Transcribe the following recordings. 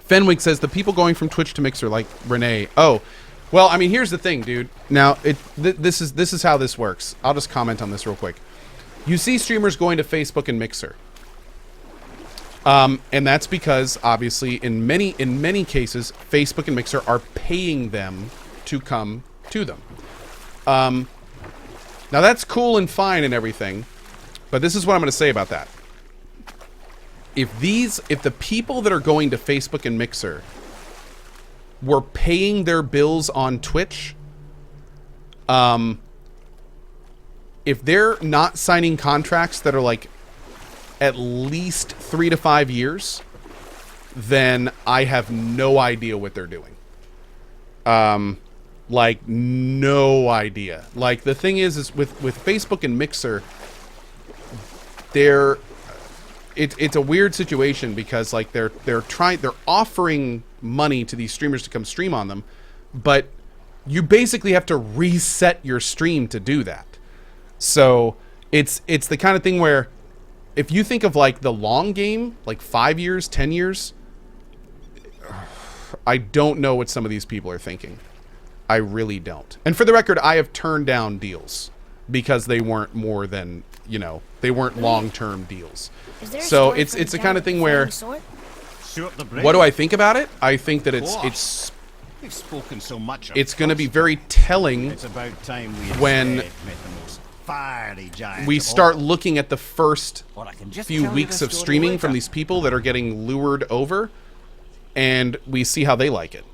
Fenwick says the people going from Twitch to Mixer, like Renee. Oh, well, I mean, here's the thing, dude. Now, this is how this works. I'll just comment on this real quick. You see streamers going to Facebook and Mixer, and that's because obviously in many cases, Facebook and Mixer are paying them to come to them. Now that's cool and fine and everything, but this is what I'm going to say about that. If the people that are going to Facebook and Mixer were paying their bills on Twitch, if they're not signing contracts that are like at least 3 to 5 years, then I have no idea what they're doing. Like no idea. Like the thing is with Facebook and Mixer, it's a weird situation because like they're offering money to these streamers to come stream on them, but you basically have to reset your stream to do that. So it's the kind of thing where if you think of like the long game, like 5 years, 10 years, I don't know what some of these people are thinking. I really don't. And for the record, I have turned down deals because they weren't more than, you know, they weren't long-term deals. So it's the kind of thing where, what do I think about it? I think that it's We've spoken so much. It's going to be very telling it's about time when we start looking at the first few weeks of streaming from these people that are getting lured over, and we see how they like it.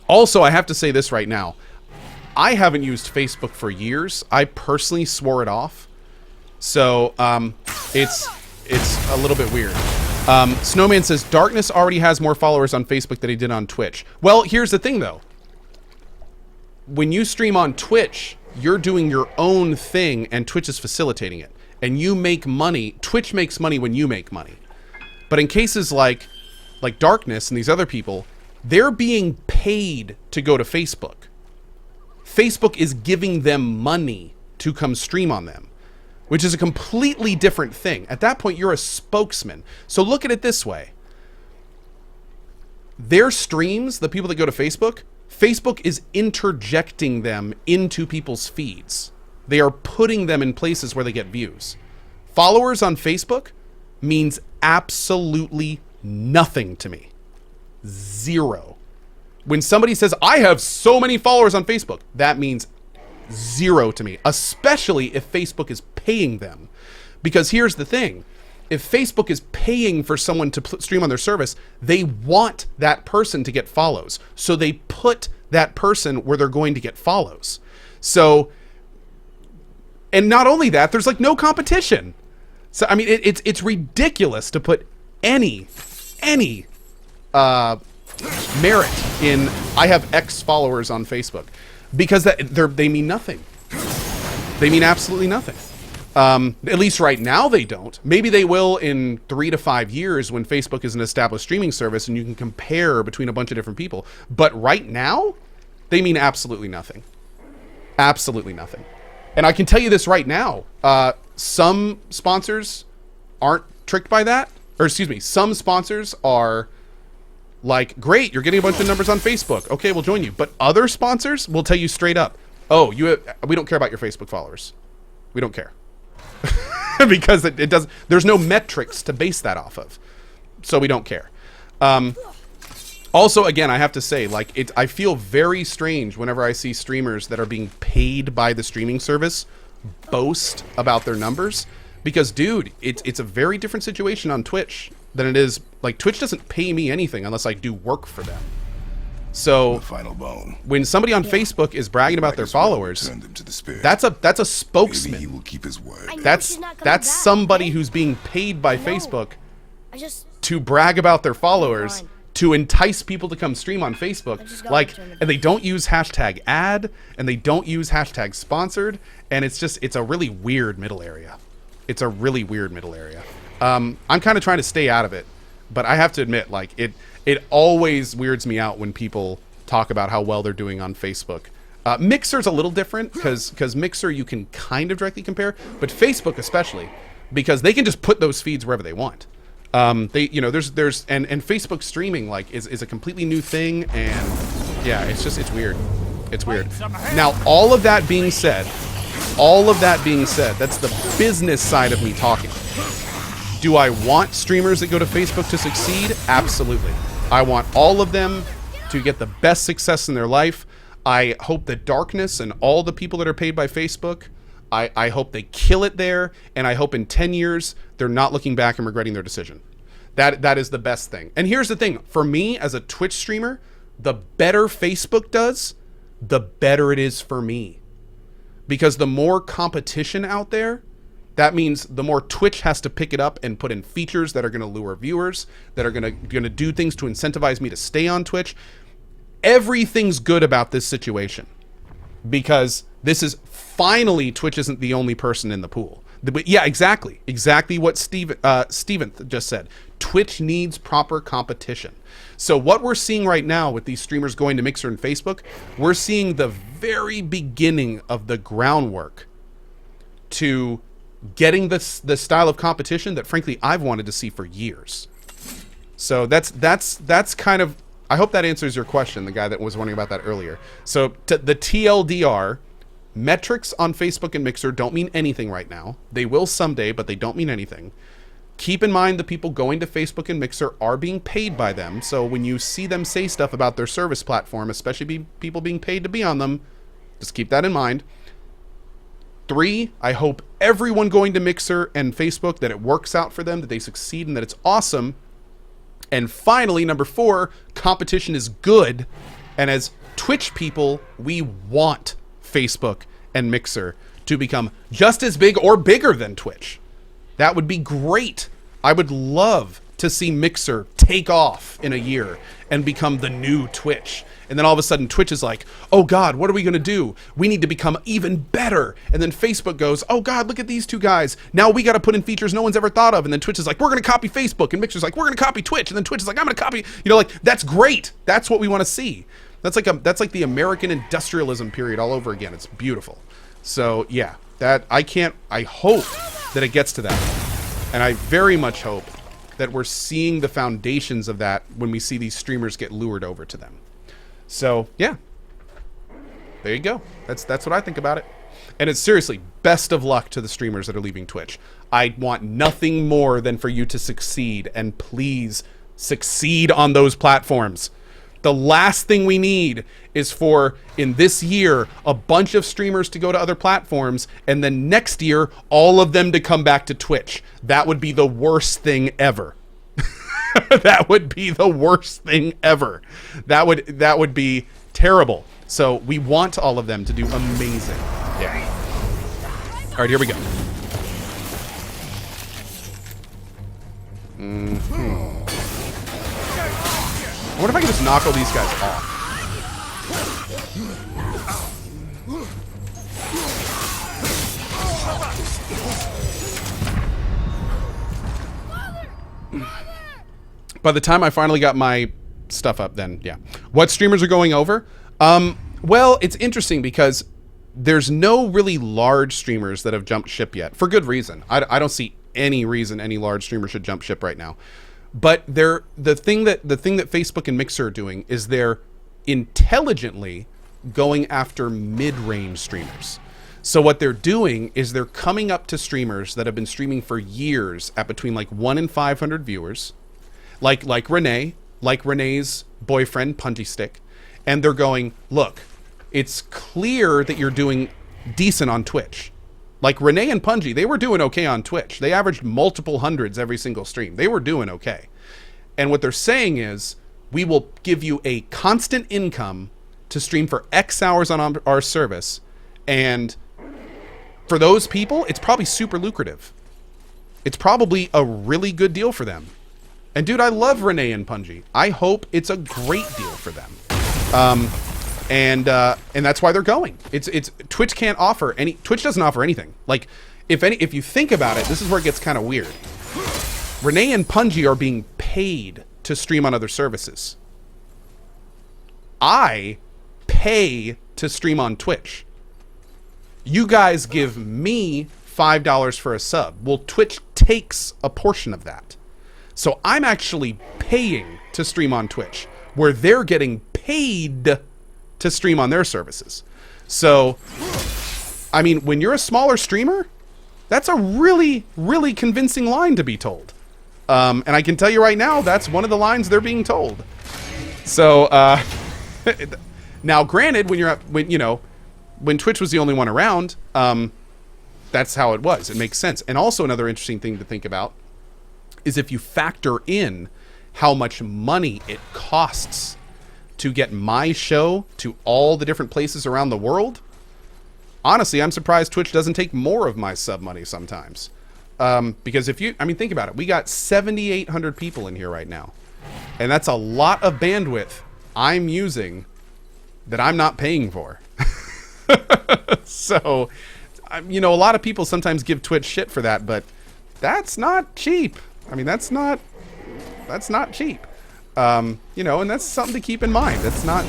Also, I have to say this right now. I haven't used Facebook for years. I personally swore it off. So, it's a little bit weird. Snowman says, Darkness already has more followers on Facebook than he did on Twitch. Well, here's the thing, though. When you stream on Twitch, you're doing your own thing, and Twitch is facilitating it. And you make money. Twitch makes money when you make money. But in cases like Darkness and these other people, they're being paid to go to Facebook. Facebook is giving them money to come stream on them, which is a completely different thing. At that point, you're a spokesman. So look at it this way. Their streams, the people that go to Facebook, Facebook is interjecting them into people's feeds. They are putting them in places where they get views. Followers on Facebook means absolutely nothing to me. Zero. When somebody says, I have so many followers on Facebook, that means zero to me, especially if Facebook is paying them. Because here's the thing. If Facebook is paying for someone to stream on their service, they want that person to get follows. So they put that person where they're going to get follows. So, and not only that, there's like no competition. So, I mean, it's ridiculous to put any merit in I have X followers on Facebook, because they mean nothing. They mean absolutely nothing. At least right now they don't. Maybe they will in 3 to 5 years when Facebook is an established streaming service and you can compare between a bunch of different people. But right now, they mean absolutely nothing. Absolutely nothing. And I can tell you this right now. Some sponsors aren't tricked by that. Or excuse me, some sponsors are like, great, you're getting a bunch of numbers on Facebook. Okay, we'll join you. But other sponsors will tell you straight up, oh, we don't care about your Facebook followers. We don't care. Because it does. There's no metrics to base that off of. So we don't care. Also, again, I have to say, like, I feel very strange whenever I see streamers that are being paid by the streaming service boast about their numbers. Because, dude, it's a very different situation on Twitch than it is. Like, Twitch doesn't pay me anything unless I do work for them. So when somebody on Facebook is bragging about their followers, that's a spokesman. Maybe he will keep his word. That's somebody who's being paid by Facebook to brag about their followers, to entice people to come stream on Facebook. Like, and they don't use hashtag ad, and they don't use hashtag sponsored, and it's a really weird middle area. It's a really weird middle area. I'm kind of trying to stay out of it, but I have to admit, like, it always weirds me out when people talk about how well they're doing on Facebook. Mixer's a little different because Mixer you can kind of directly compare, but Facebook especially, because they can just put those feeds wherever they want. There's and Facebook streaming like is a completely new thing, and yeah, it's weird. It's weird. Now, all of that being said, that's the business side of me talking. Do I want streamers that go to Facebook to succeed? Absolutely. I want all of them to get the best success in their life. I hope that Darkness and all the people that are paid by Facebook, I hope they kill it there, and I hope in 10 years they're not looking back and regretting their decision. That is the best thing. And here's the thing. For me, as a Twitch streamer, the better Facebook does, the better it is for me. Because the more competition out there, that means the more Twitch has to pick it up and put in features that are going to lure viewers, that are going to do things to incentivize me to stay on Twitch. Everything's good about this situation because this is finally Twitch isn't the only person in the pool. Yeah, exactly what Steven just said. Twitch needs proper competition. So what we're seeing right now with these streamers going to Mixer and Facebook, we're seeing the very beginning of the groundwork to getting the style of competition that frankly I've wanted to see for years. So that's kind of, I hope that answers your question, the guy that was wondering about that earlier. So the TLDR, metrics on Facebook and Mixer don't mean anything right now. They will someday, but they don't mean anything. Keep in mind the people going to Facebook and Mixer are being paid by them. So when you see them say stuff about their service platform, especially people being paid to be on them, just keep that in mind. 3, I hope everyone going to Mixer and Facebook that it works out for them, that they succeed and that it's awesome. And finally, number 4, competition is good. And as Twitch people, we want Facebook and Mixer to become just as big or bigger than Twitch. That would be great. I would love to see Mixer take off in a year and become the new Twitch. And then all of a sudden Twitch is like, oh God, what are we going to do? We need to become even better. And then Facebook goes, oh God, look at these two guys. Now we got to put in features no one's ever thought of. And then Twitch is like, we're going to copy Facebook. And Mixer's like, we're going to copy Twitch. And then Twitch is like, I'm going to copy, like, that's great. That's what we want to see. That's like the American industrialism period all over again. It's beautiful. So yeah, I hope that it gets to that. And I very much hope that we're seeing the foundations of that when we see these streamers get lured over to them. So yeah, there you go. That's what I think about it. And it's seriously, best of luck to the streamers that are leaving Twitch. I want nothing more than for you to succeed, and please succeed on those platforms. The last thing we need is for, in this year, a bunch of streamers to go to other platforms, and then next year, all of them to come back to Twitch. That would be the worst thing ever. That would be the worst thing ever. That would be terrible. So we want all of them to do amazing. Yeah. All right, here we go. I wonder if I can just knock all these guys off. By the time I finally got my stuff up, then yeah. What streamers are going over? Well, it's interesting because there's no really large streamers that have jumped ship yet, for good reason. I don't see any reason any large streamer should jump ship right now. But the thing that Facebook and Mixer are doing is they're intelligently going after mid-range streamers. So what they're doing is they're coming up to streamers that have been streaming for years at between like 1 and 500 viewers, like Renee, like Renee's boyfriend Punji Stick, and they're going, look, it's clear that you're doing decent on Twitch. Like Renee and Punji, they were doing okay on Twitch. They averaged multiple hundreds every single stream. They were doing okay. And what they're saying is, we will give you a constant income to stream for X hours on our service. And for those people, it's probably super lucrative. It's probably a really good deal for them. And dude, I love Renee and Punji. I hope it's a great deal for them. And that's why they're going. It's Twitch can't offer any. Twitch doesn't offer anything. Like, if you think about it, this is where it gets kind of weird. Renee and Punji are being paid to stream on other services. I pay to stream on Twitch. You guys give me $5 for a sub. Well, Twitch takes a portion of that. So I'm actually paying to stream on Twitch, where they're getting paid to stream on their services. So, I mean, when you're a smaller streamer, that's a really, really convincing line to be told. And I can tell you right now, that's one of the lines they're being told. So, now granted, when Twitch was the only one around, that's how it was. It makes sense. And also another interesting thing to think about is if you factor in how much money it costs to get my show to all the different places around the world. Honestly, I'm surprised Twitch doesn't take more of my sub money sometimes. Because think about it. We got 7,800 people in here right now. And that's a lot of bandwidth I'm using that I'm not paying for. So, a lot of people sometimes give Twitch shit for that, but that's not cheap. I mean, that's not cheap. And that's something to keep in mind. That's not,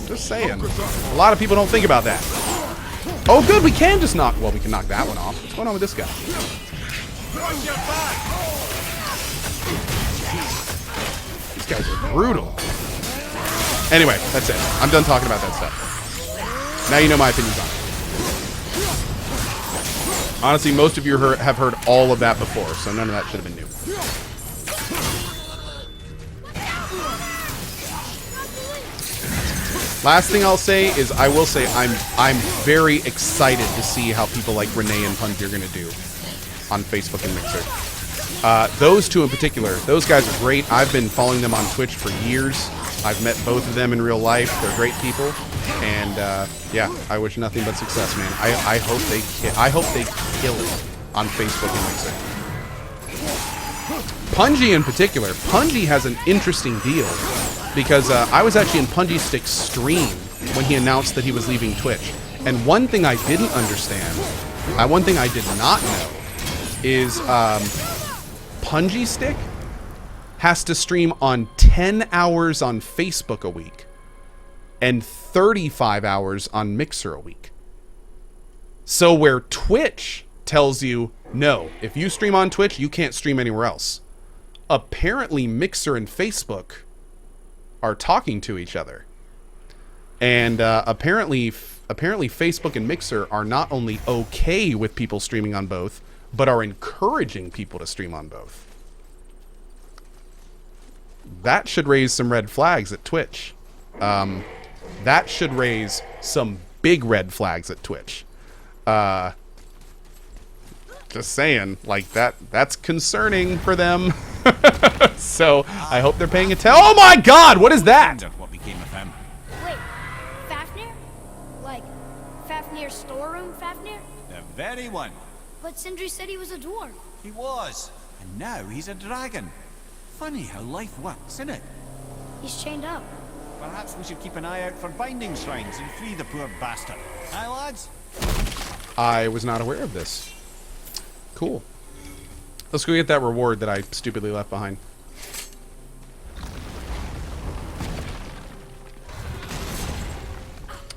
just saying. A lot of people don't think about that. Oh, good, we can just knock, we can knock that one off. What's going on with this guy? These guys are brutal. Anyway, that's it. I'm done talking about that stuff. Now you know my opinions on it. Honestly, most of you have heard all of that before, so none of that should have been new. Last thing I'll say is I'm very excited to see how people like Renee and Punji are going to do on Facebook and Mixer. Those two in particular, those guys are great. I've been following them on Twitch for years. I've met both of them in real life. They're great people, and yeah, I wish nothing but success, man. I hope they kill it on Facebook and Mixer. Punji in particular, Punji has an interesting deal because I was actually in Punji Stick's stream when he announced that he was leaving Twitch, and one thing I didn't understand, one thing I did not know, is Punji Stick has to stream on 10 hours on Facebook a week and 35 hours on Mixer a week. So where Twitch tells you, no, if you stream on Twitch, you can't stream anywhere else. Apparently Mixer and Facebook are talking to each other. And apparently Facebook and Mixer are not only okay with people streaming on both, but are encouraging people to stream on both. That should raise some red flags at Twitch. That should raise some big red flags at Twitch. Just saying, like that's concerning for them. So I hope they're paying attention. Oh my God, what is that? What became of him? Wait, Fafnir? Like Fafnir's storeroom Fafnir? The very one. But Sindri said he was a dwarf. He was, and now he's a dragon. Funny how life works, isn't it? He's chained up. Perhaps we should keep an eye out for binding shrines and free the poor bastard. Aye, lads? I was not aware of this. Cool. Let's go get that reward that I stupidly left behind.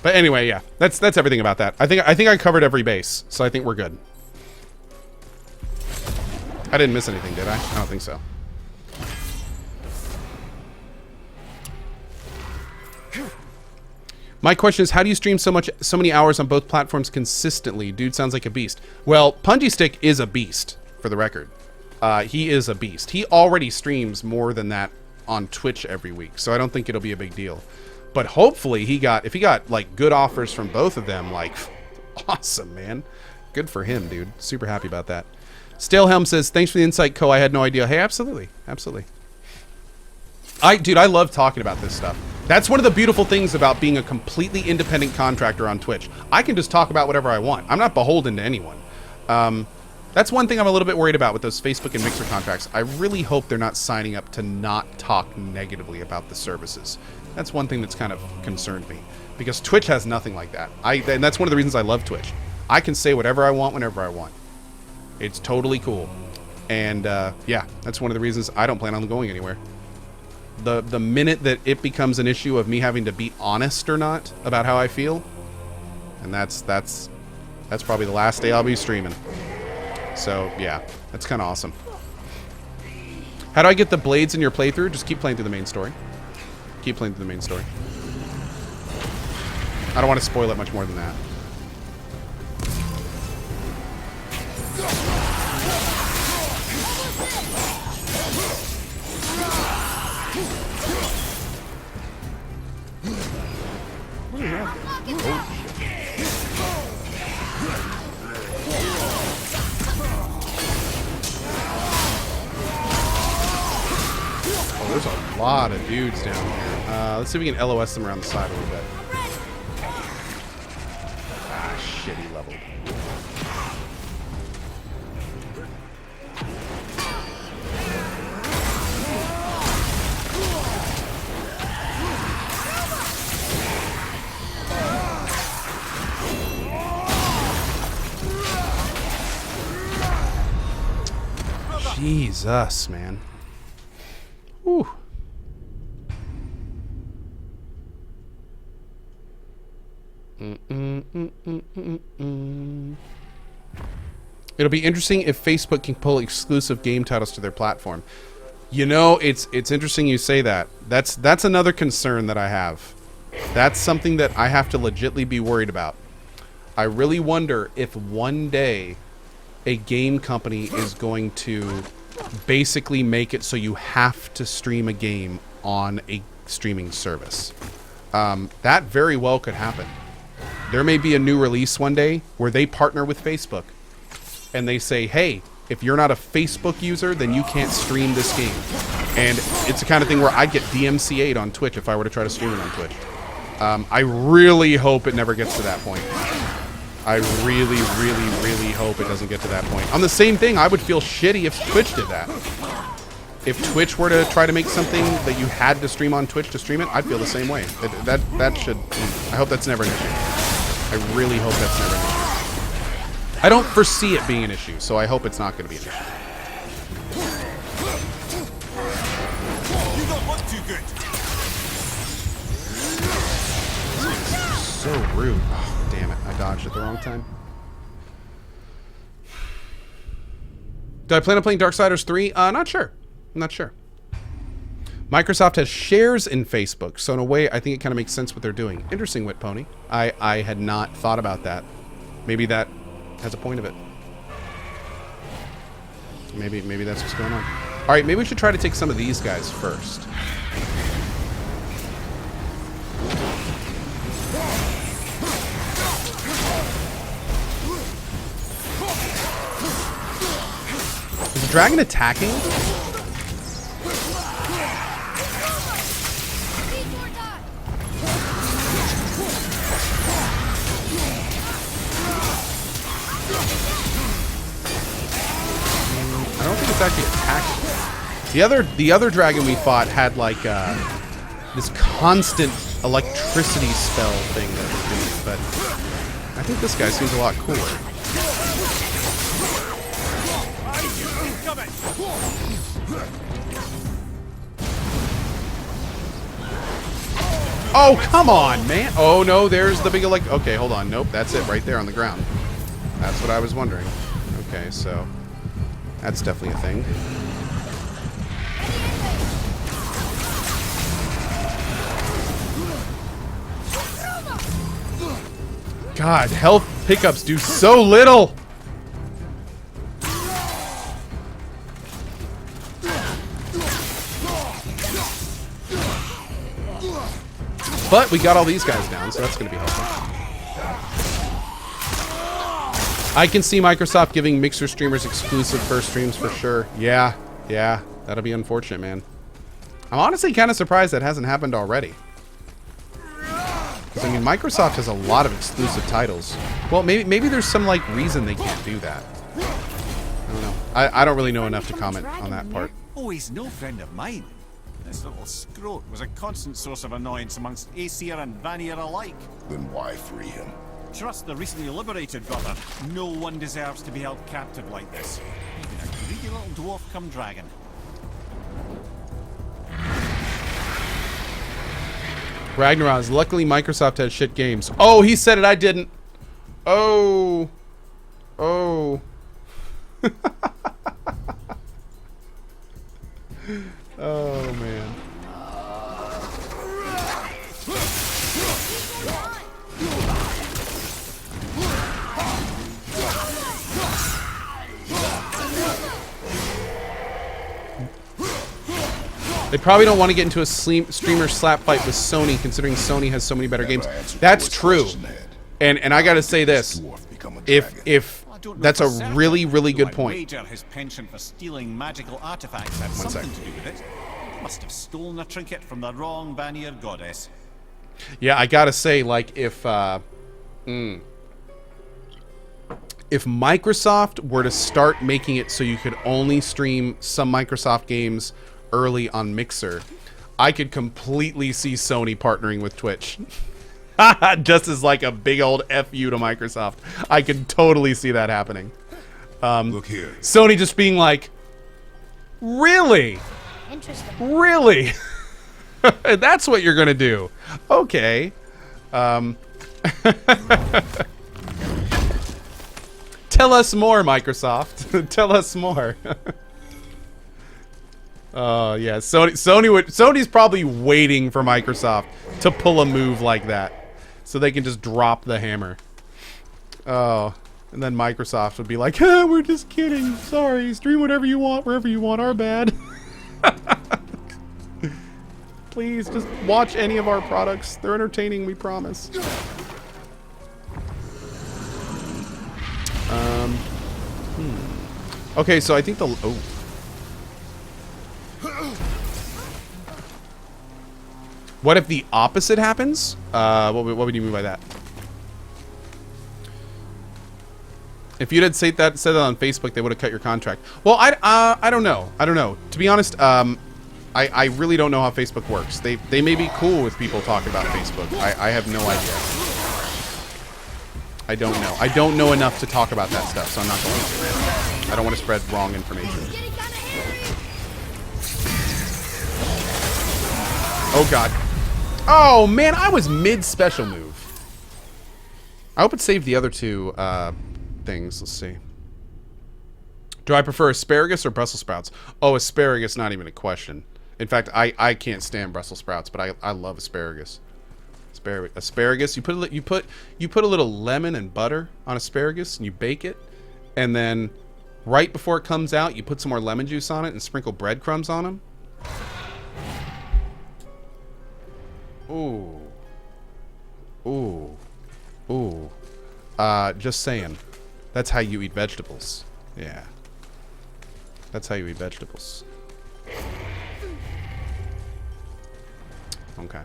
But anyway, yeah, that's everything about that. I think I covered every base, so I think we're good. I didn't miss anything, did I? I don't think so. My question is, how do you stream so many hours on both platforms consistently? Dude sounds like a beast. Well, Punji Stick is a beast, for the record. He is a beast. He already streams more than that on Twitch every week, so I don't think it'll be a big deal. But hopefully if he got like good offers from both of them, like awesome, man. Good for him, dude. Super happy about that. Stalehelm says, thanks for the insight, Cohh. I had no idea. Hey, absolutely. Absolutely. Dude, I love talking about this stuff. That's one of the beautiful things about being a completely independent contractor on Twitch. I can just talk about whatever I want. I'm not beholden to anyone. That's one thing I'm a little bit worried about with those Facebook and Mixer contracts. I really hope they're not signing up to not talk negatively about the services. That's one thing that's kind of concerned me. Because Twitch has nothing like that. And that's one of the reasons I love Twitch. I can say whatever I want whenever I want. It's totally cool. And yeah, that's one of the reasons I don't plan on going anywhere. The minute that it becomes an issue of me having to be honest or not about how I feel, and that's probably the last day I'll be streaming. So yeah, that's kind of awesome. How do I get the blades in your playthrough? Just keep playing through the main story. Keep playing through the main story. I don't want to spoil it much more than that. Oh, there's a lot of dudes down here. Let's see if we can LOS them around the side a little bit. Ah, shit, he leveled. Jesus, man. Whew. It'll be interesting if Facebook can pull exclusive game titles to their platform. You know, it's interesting you say that. That's another concern that I have. That's something that I have to legitly be worried about. I really wonder if one day a game company is going to basically make it so you have to stream a game on a streaming service. That very well could happen. There may be a new release one day where they partner with Facebook and they say, hey, if you're not a Facebook user, then you can't stream this game. And it's the kind of thing where I'd get DMCA'd on Twitch if I were to try to stream it on Twitch. I really hope it never gets to that point. I really, really, really hope it doesn't get to that point. On the same thing, I would feel shitty if Twitch did that. If Twitch were to try to make something that you had to stream on Twitch to stream it, I'd feel the same way. That should... I hope that's never an issue. I really hope that's never an issue. I don't foresee it being an issue, so I hope it's not going to be an issue. You don't look too good. So rude. Oh, damn it. I dodged at the wrong time. Do I plan on playing Darksiders 3? Not sure. I'm not sure. Microsoft has shares in Facebook, so in a way, I think it kind of makes sense what they're doing. Interesting, Wit Pony. I had not thought about that. Maybe that has a point of it. Maybe that's what's going on. All right, maybe we should try to take some of these guys first. Is the dragon attacking? I don't think it's actually attacking. The other dragon we fought had like this constant electricity spell thing that it was doing, but I think this guy seems a lot cooler. Oh, come on, man. Oh, no, there's the big okay, hold on. Nope, that's it right there on the ground. That's what I was wondering. Okay, so that's definitely a thing. God, health pickups do so little. But we got all these guys down, so that's going to be helpful. I can see Microsoft giving Mixer streamers exclusive first streams for sure. Yeah, that'll be unfortunate, man. I'm honestly kind of surprised that hasn't happened already. I mean, Microsoft has a lot of exclusive titles. Well, maybe there's some like reason they can't do that. I don't know. I don't really know enough to comment on that part. Oh, he's no friend of mine. This little scrote was a constant source of annoyance amongst Aesir and Vanir alike. Then why free him? Trust the recently liberated, brother. No one deserves to be held captive like this. Even a greedy little dwarf come dragon. Ragnaros, luckily Microsoft has shit games. Oh, he said it, I didn't. Oh. Oh man. They probably don't want to get into a streamer slap fight with Sony, considering Sony has so many better games. That's true. And I gotta say this, if that's a really, really good point. Wager his penchant for stealing magical artifacts had something to do with it. Must have stolen a trinket from the wrong Vanir goddess. Yeah, I gotta say, like, if Microsoft were to start making it so you could only stream some Microsoft games early on Mixer, I could completely see Sony partnering with Twitch. Just as like a big old FU to Microsoft. I could totally see that happening. Look here. Sony just being like, really? Interesting. Really? That's what you're gonna do. Okay. Tell us more, Microsoft. Tell us more. Oh yeah, Sony's probably waiting for Microsoft to pull a move like that, so they can just drop the hammer. Oh, and then Microsoft would be like, "We're just kidding. Sorry, stream whatever you want, wherever you want. Our bad." Please, just watch any of our products. They're entertaining, we promise. Okay, so I think the... Oh. What if the opposite happens? What would you mean by that? If you had said that on Facebook, they would have cut your contract. Well, I don't know. I don't know. To be honest, I really don't know how Facebook works. They may be cool with people talking about Facebook. I have no idea. I don't know. I don't know enough to talk about that stuff, so I'm not going to. I don't want to spread wrong information. Oh god. Oh man, I was mid special move. I hope it saved the other two things. Let's see. Do I prefer asparagus or Brussels sprouts? Oh, asparagus, not even a question. In fact, I can't stand Brussels sprouts, but I love asparagus. Asparagus. You put a little lemon and butter on asparagus, and you bake it, and then right before it comes out, you put some more lemon juice on it and sprinkle breadcrumbs on them. Ooh. Ooh. Ooh. Just saying. That's how you eat vegetables. Yeah. That's how you eat vegetables. Okay.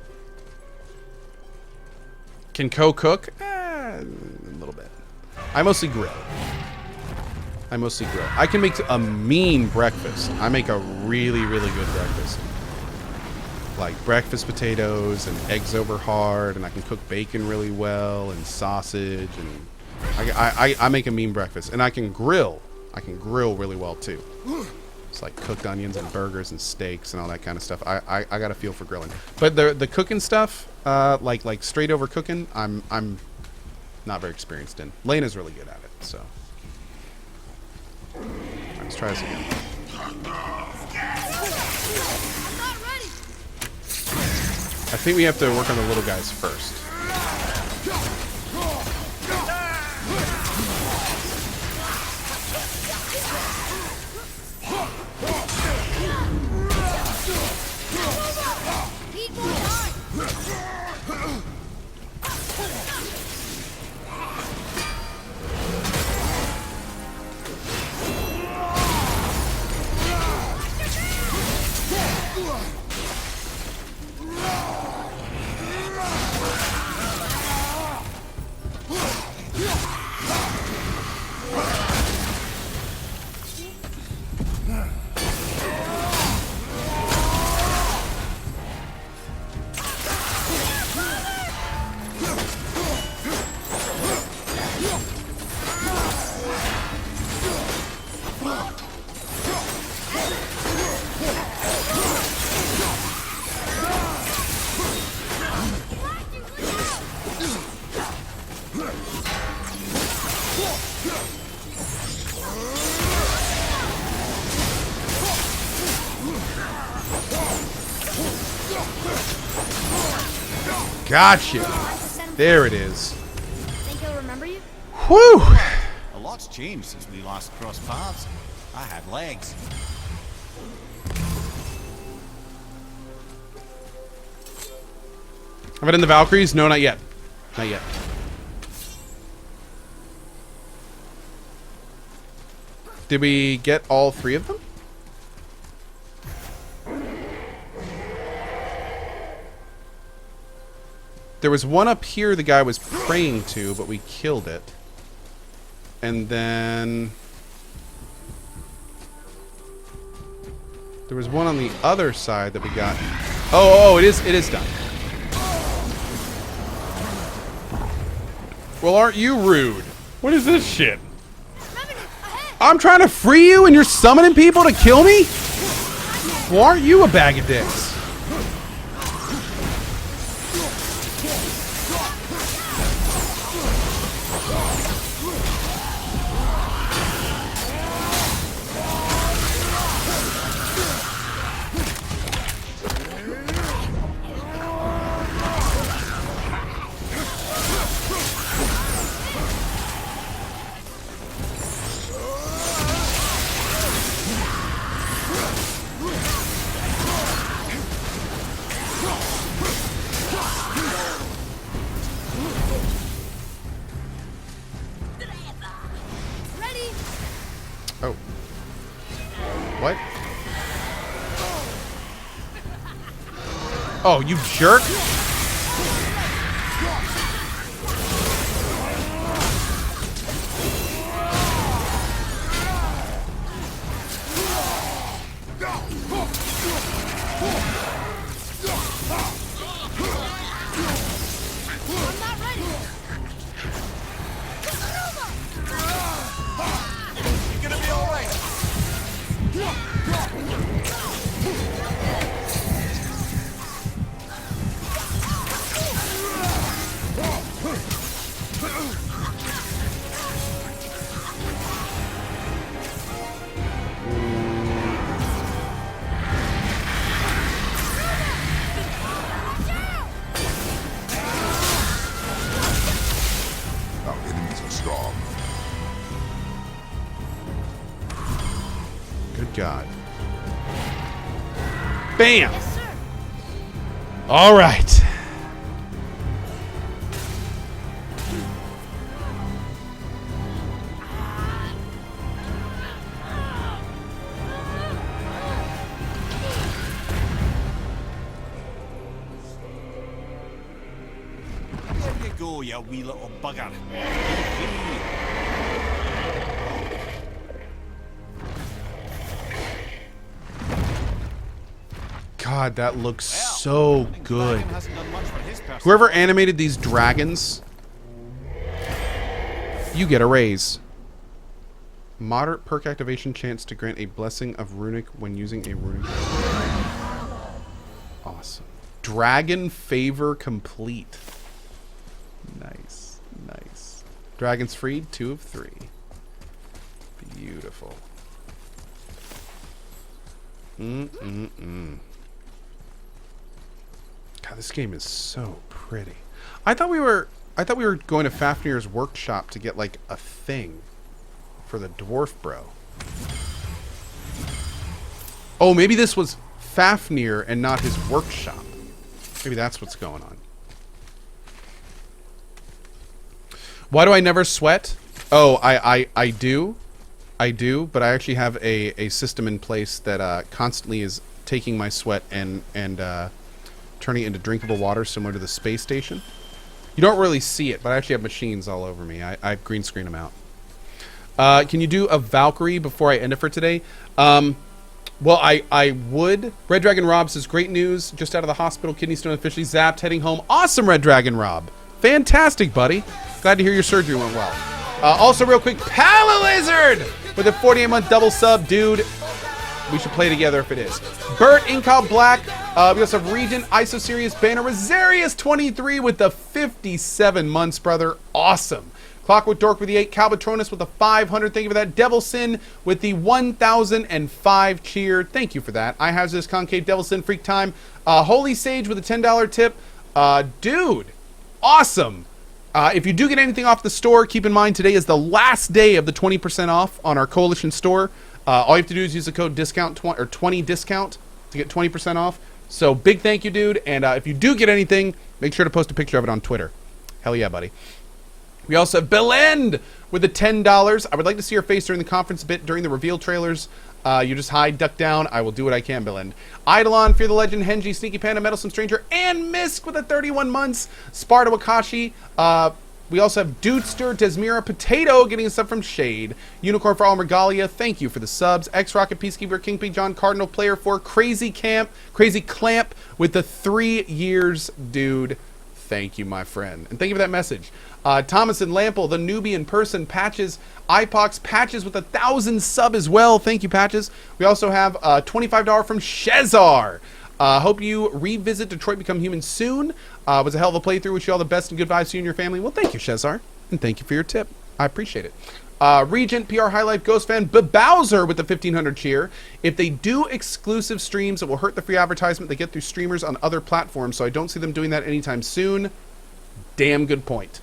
Can Cohh cook? A little bit. I mostly grill. I can make a mean breakfast. I make a really, really good breakfast. Like breakfast potatoes and eggs over hard, and I can cook bacon really well and sausage, and I make a mean breakfast, and I can grill. I can grill really well too. It's like cooked onions and burgers and steaks and all that kind of stuff. I got a feel for grilling, but the cooking stuff, like straight over cooking, I'm not very experienced in. Lena's really good at it, so let's try this again. I think we have to work on the little guys first. Gotcha. Time to send him. There it is. Think he'll remember you? Whew. A lot's changed since we last crossed paths. I had legs. Have I done the Valkyries? No, not yet. Not yet. Did we get all 3 of them? There was one up here the guy was praying to, but we killed it. And then... there was one on the other side that we got. Oh, it is done. Well, aren't you rude? What is this shit? Revenant, ahead! I'm trying to free you and you're summoning people to kill me? Well, aren't you a bag of dicks? Ready? Oh. What? Oh, you jerk! I'm not ready. You're gonna be alright. Our enemies are strong. Good God. Bam! Yes, sir. All right. There you go, you wee little bugger. God, that looks Well, so I think good. Dragon hasn't done much for his person. Whoever animated these dragons, you get a raise. Moderate perk activation chance to grant a blessing of runic when using a runic. Awesome. Dragon favor complete. Nice. Nice. Dragons freed, 2 of 3. Beautiful. God, this game is so pretty. I thought we were going to Fafnir's workshop to get like a thing for the dwarf bro. Oh, maybe this was Fafnir and not his workshop. Maybe that's what's going on. Why do I never sweat? Oh, I do. I do, but I actually have a system in place that constantly is taking my sweat and turning it into drinkable water, similar to the space station. You don't really see it, but I actually have machines all over me. I green screen them out. Can you do a Valkyrie before I end it for today? Well, I would. Red Dragon Rob says, great news. Just out of the hospital. Kidney stone officially zapped. Heading home. Awesome, Red Dragon Rob. Fantastic, buddy. Glad to hear your surgery went well. Also, real quick, Pala Lizard with a 48-month double sub. Dude, we should play together if it is. Bert, Incal Black. We also have Regent, ISO Sirius, Banner, Rosarius 23 with the 57 months, brother. Awesome. Clockwork Dork with the 8, Calbatronus with the 500. Thank you for that. Devil Sin with the 1005 cheer. Thank you for that. I have this Concave Devil Sin Freak Time. Holy Sage with a $10 tip. Dude, awesome. If you do get anything off the store, keep in mind today is the last day of the 20% off on our Coalition store. All you have to do is use the code discount 20 discount to get 20% off. So big thank you, dude. And if you do get anything, make sure to post a picture of it on Twitter. Hell yeah, buddy. We also have Belend with the $10. I would like to see your face during the conference a bit during the reveal trailers. You just hide, duck down. I will do what I can, Belend. Eidolon, Fear the Legend, Henji, Sneaky Panda, Meddlesome Stranger, and Misk with the 31 months. Sparta Wakashi. We also have Dudester, Desmira, Potato getting a sub from Shade. Unicorn for All Regalia, thank you for the subs. X-Rocket, Peacekeeper, King P, John Cardinal, Player 4, Crazy Clamp with the 3 years, dude. Thank you, my friend. And thank you for that message. Thomas and Lample, the Nubian person, Patches, Ipox, Patches with 1,000 sub as well. Thank you, Patches. We also have $25 from Shezar. Hope you revisit Detroit Become Human soon. Was a hell of a playthrough. Wish you all the best and good vibes to you and your family. Well, thank you, Shezar. And thank you for your tip. I appreciate it. Regent, PR High Life, Ghost Fan, Bowser with the 1,500 cheer. If they do exclusive streams, it will hurt the free advertisement they get through streamers on other platforms, so I don't see them doing that anytime soon. Damn good point.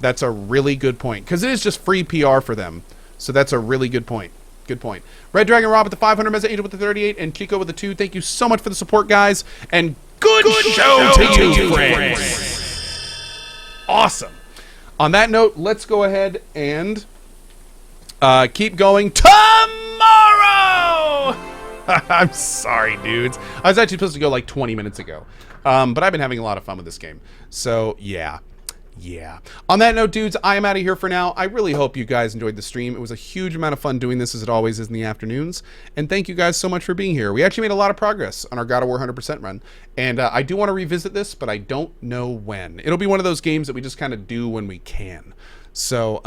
That's a really good point, because it is just free PR for them. So that's a really good point. Good point. Red Dragon Rob with the 500, Meza Angel with the 38, and Chico with the 2. Thank you so much for the support, guys. And good show to you, friends. Awesome. On that note, let's go ahead and keep going tomorrow. I'm sorry, dudes. I was actually supposed to go like 20 minutes ago. But I've been having a lot of fun with this game. So, yeah. Yeah. On that note, dudes, I am out of here for now. I really hope you guys enjoyed the stream. It was a huge amount of fun doing this, as it always is in the afternoons. And thank you guys so much for being here. We actually made a lot of progress on our God of War 100% run. And I do want to revisit this, but I don't know when. It'll be one of those games that we just kind of do when we can. So,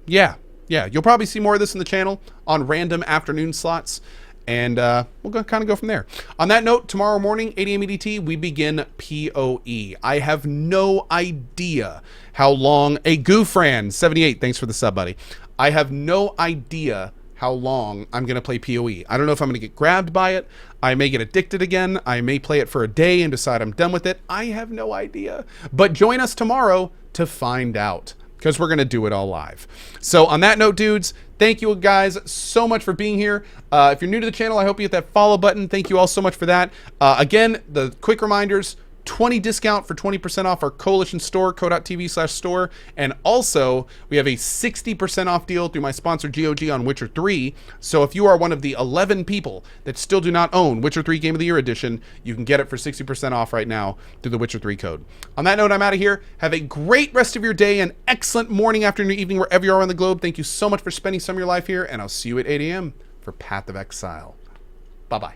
yeah. Yeah, you'll probably see more of this in the channel on random afternoon slots. And we'll kind of go from there. On that note, tomorrow morning, 8 a.m. EDT, we begin PoE. I have no idea how long... Hey, Goofran78, thanks for the sub, buddy. I have no idea how long I'm going to play PoE. I don't know if I'm going to get grabbed by it. I may get addicted again. I may play it for a day and decide I'm done with it. I have no idea. But join us tomorrow to find out, because we're going to do it all live. So on that note, dudes, thank you guys so much for being here. If you're new to the channel, I hope you hit that follow button. Thank you all so much for that. Again, the quick reminders, 20 discount for 20% off our Coalition store, co.tv/store. And also, we have a 60% off deal through my sponsor GOG on Witcher 3. So if you are one of the 11 people that still do not own Witcher 3 Game of the Year Edition, you can get it for 60% off right now through the Witcher 3 code. On that note, I'm out of here. Have a great rest of your day, an excellent morning, afternoon, evening, wherever you are on the globe. Thank you so much for spending some of your life here, and I'll see you at 8 a.m. for Path of Exile. Bye-bye.